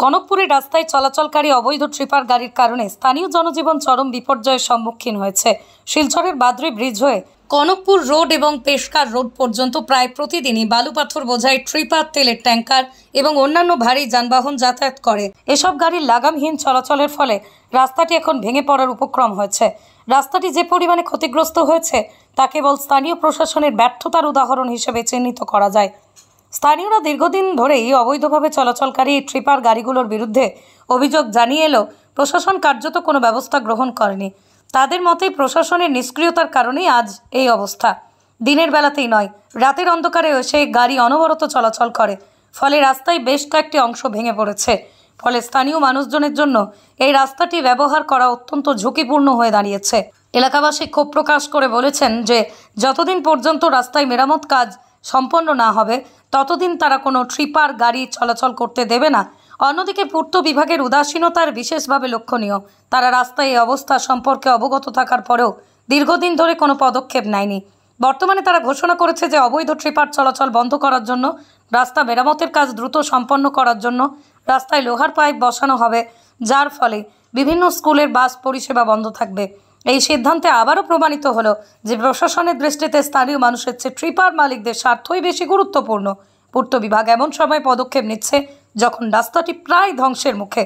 কনকপুরের রাস্তায় চলাচলকারী অবৈধ ট্রিপার গাড়ির কারণে স্থানীয় জনজীবন চরম বিপর্যয়ের সম্মুখীন হয়েছে। শিলচরের বাদ্রি ব্রিজ হয়ে কনকপুর রোড এবং পেশকার রোড পর্যন্ত প্রায় প্রতিদিনই বালু পাথর বোঝাই ট্রিপার, তেলের ট্যাঙ্কার এবং অন্যান্য ভারী যানবাহন যাতায়াত করে। এসব গাড়ির লাগামহীন চলাচলের ফলে রাস্তাটি এখন ভেঙে পড়ার উপক্রম হয়েছে। রাস্তাটি যে পরিমাণে ক্ষতিগ্রস্ত হয়েছে তা কেবল স্থানীয় প্রশাসনের ব্যর্থতার উদাহরণ হিসেবে চিহ্নিত করা যায়। স্থানীয়রা দীর্ঘদিন ধরেই অবৈধভাবে চলাচলকারী ট্রিপার গাড়িগুলোর বিরুদ্ধে অভিযোগ জানিয়ে এলেও প্রশাসন কার্যত কোনো ব্যবস্থা গ্রহণ করেনি। তাদের মতে প্রশাসনের নিষ্ক্রিয়তার কারণেই আজ এই অবস্থা। দিনের বেলাতেই নয়, রাতের অন্ধকারে এসে গাড়ি অনবরত চলাচল করে, ফলে রাস্তায় বেশ কয়েকটি অংশ ভেঙে পড়েছে। ফলে স্থানীয় মানুষজনের জন্য এই রাস্তাটি ব্যবহার করা অত্যন্ত ঝুঁকিপূর্ণ হয়ে দাঁড়িয়েছে। এলাকাবাসী ক্ষোভ প্রকাশ করে বলেছেন যে যতদিন পর্যন্ত রাস্তায় মেরামত কাজ সম্পন্ন না হবে ততদিন তারা কোনো ট্রিপার গাড়ি চলাচল করতে দেবে না। অন্যদিকে পূর্ত বিভাগের উদাসীনতার বিশেষভাবে লক্ষণীয়। তারা রাস্তায় এই অবস্থা সম্পর্কে অবগত থাকার পরেও দীর্ঘদিন ধরে কোনো পদক্ষেপ নেয়নি। বর্তমানে তারা ঘোষণা করেছে যে অবৈধ ট্রিপার চলাচল বন্ধ করার জন্য, রাস্তা মেরামতের কাজ দ্রুত সম্পন্ন করার জন্য রাস্তায় লোহার পাইপ বসানো হবে, যার ফলে বিভিন্ন স্কুলের বাস পরিষেবা বন্ধ থাকবে। এই সিদ্ধান্তে আবারও প্রমাণিত হলো যে প্রশাসনের দৃষ্টিতে স্থানীয় মানুষের চেয়ে ট্রিপার মালিকদের স্বার্থই বেশি গুরুত্বপূর্ণ। পূর্ত বিভাগ এমন সময় পদক্ষেপ নিচ্ছে যখন রাস্তাটি প্রায় ধ্বংসের মুখে।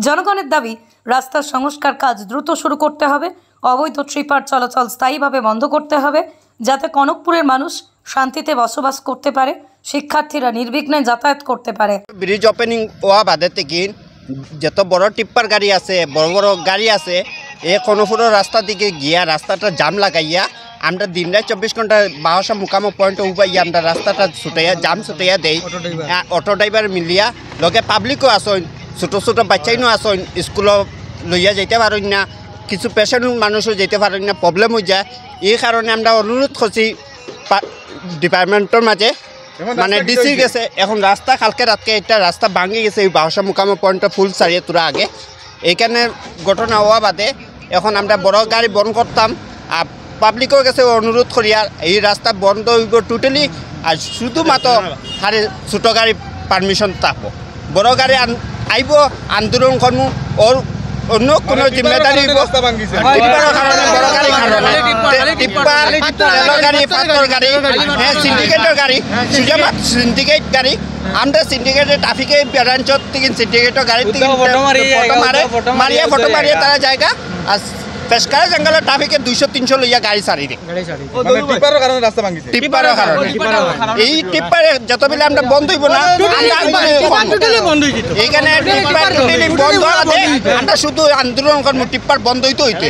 জনগণের দাবি, রাস্তার সংস্কার কাজ দ্রুত শুরু করতে হবে, অবৈধ ট্রিপার চলাচল স্থায়ীভাবে বন্ধ করতে হবে, যাতে কনকপুরের মানুষ শান্তিতে বসবাস করতে পারে, শিক্ষার্থীরা নির্বিঘ্নে যাতায়াত করতে পারে। ব্রিজ ওপেনিং হওয়া বাদে থেকে যত বড় টিপ্পার গাড়ি আছে, বড় বড় গাড়ি আছে, এই কনকপুরের রাস্তা দিকে গিয়া রাস্তাটা জাম লাগাইয়া আমরা দিন রাত 24 ঘন্টা বাহাসা মুকামো পয়েন্ট উপাইয়া আমরা রাস্তাটা ছুটাইয়া জাম ছুটাইয়া দেই। অটো ড্রাইভার মিলিয়া লগে পাবলিকও আসন, ছোটো ছোটো বাচ্চাইনও আসন, স্কুলও লইয়া যেতে পারেন না, কিছু পেশেন্ট মানুষও যেতে পারেন না, প্রবলেম হয়ে যায়। এই কারণে আমরা অনুরোধ করছি ডিপার্টমেন্টের মাঝে, মানে ডিসি গেছে এখন রাস্তা কালকে রাতকে একটা রাস্তা ভাঙি গেছে এই বাহাসা মুকামো পয়েন্টটা ফুল সারিয়ে তোরা আগে। এইখানে ঘটনা হওয়া বাদে এখন আমরা বড় গাড়ি বন্ধ করতাম, আর পাবলিকের কাছে অনুরোধ করি আর এই রাস্তা বন্ধ হইব টোটালি, আর শুধুমাত্র হারে ছোটো গাড়ি পারমিশন থাকবো। বড় গাড়ি আইব আন্দোলন করব, ওর অন্য কোনো জিম্মেদারি সিন্ডিকেটের গাড়ি সিন্ডিকেট গাড়ি আমরা সিন্ডিকেটের ট্রাফিকে ব্রাঞ্চত থেকে সিন্ডিকেটের গাড়ি মারিয়া ফটো মারিয়ে তারা জায়গা আর পেশকার জঙ্গলের ট্রাফিকে 200-300 লইয়া গাড়ি সারি দেয়। টিপ্পারের কারণে এই টিপ্পারে যতবেলে আমরা বন্ধ হইব না এইখানে টিপ্পার বন্ধ আমরা শুধু আন্দোলন করবো, টিপ্পার বন্ধ হইতে হইতে।